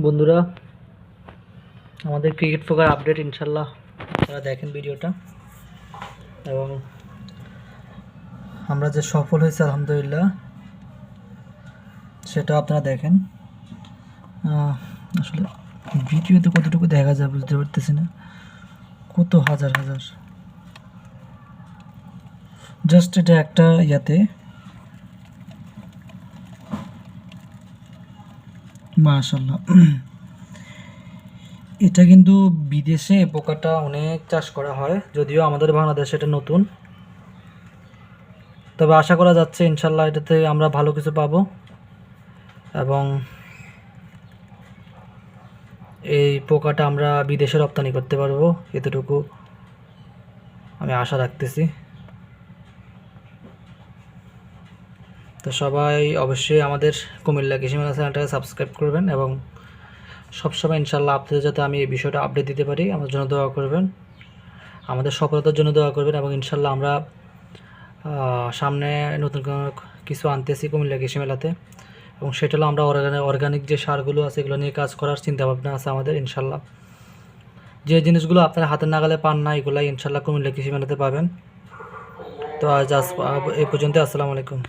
বন্ধুরা, আমাদের cricket ফোকার update ইনশাল্লাহ আপনারা দেখেন ভিডিওটা, এবং আমরা যে সফল হয়েছে আলহামদুলিল্লাহ সেটা আপনারা দেখেন। আসলে ভিডিওতে কতটুকু দেখা যায় বুঝতে পারতেছি না, কত হাজার হাজার, জাস্ট এটা একটা ইয়াতে মাশাআল্লাহ। এটা কিন্তু বিদেশে পোকাটা অনেক চাষ করা হয়, যদিও আমাদের বাংলাদেশে এটা নতুন, তবে আশা করা যাচ্ছে ইনশাল্লাহ এটাতে আমরা ভালো কিছু পাবো এবং এই পোকাটা আমরা বিদেশে রপ্তানি করতে পারবো, এতটুকু আমি আশা রাখতেছি। তো সবাই অবশ্যই আমাদের কুমিল্লা কৃষি মেলা চ্যানেলটাকে সাবস্ক্রাইব করবেন এবং সবসময় ইনশাল্লাহ আপনাদের যাতে আমি এই বিষয়টা আপডেট দিতে পারি আমার জন্য দোয়া করবেন, আমাদের সফলতার জন্য দোয়া করবেন, এবং ইনশাল্লাহ আমরা সামনে নতুন কিছু আনতেছি কুমিল্লা কৃষি মেলাতে, এবং সেটা হলো আমরা অর্গানিক যে সারগুলো আছে এগুলো নিয়ে কাজ করার চিন্তাভাবনা আছে আমাদের ইনশাল্লাহ। যে জিনিসগুলো আপনারা হাতের নাগালে পান না এগুলাই ইনশাল্লাহ কুমিল্লা কৃষি মেলাতে পাবেন। তো আজ এই পর্যন্ত, আসসালামু আলাইকুম।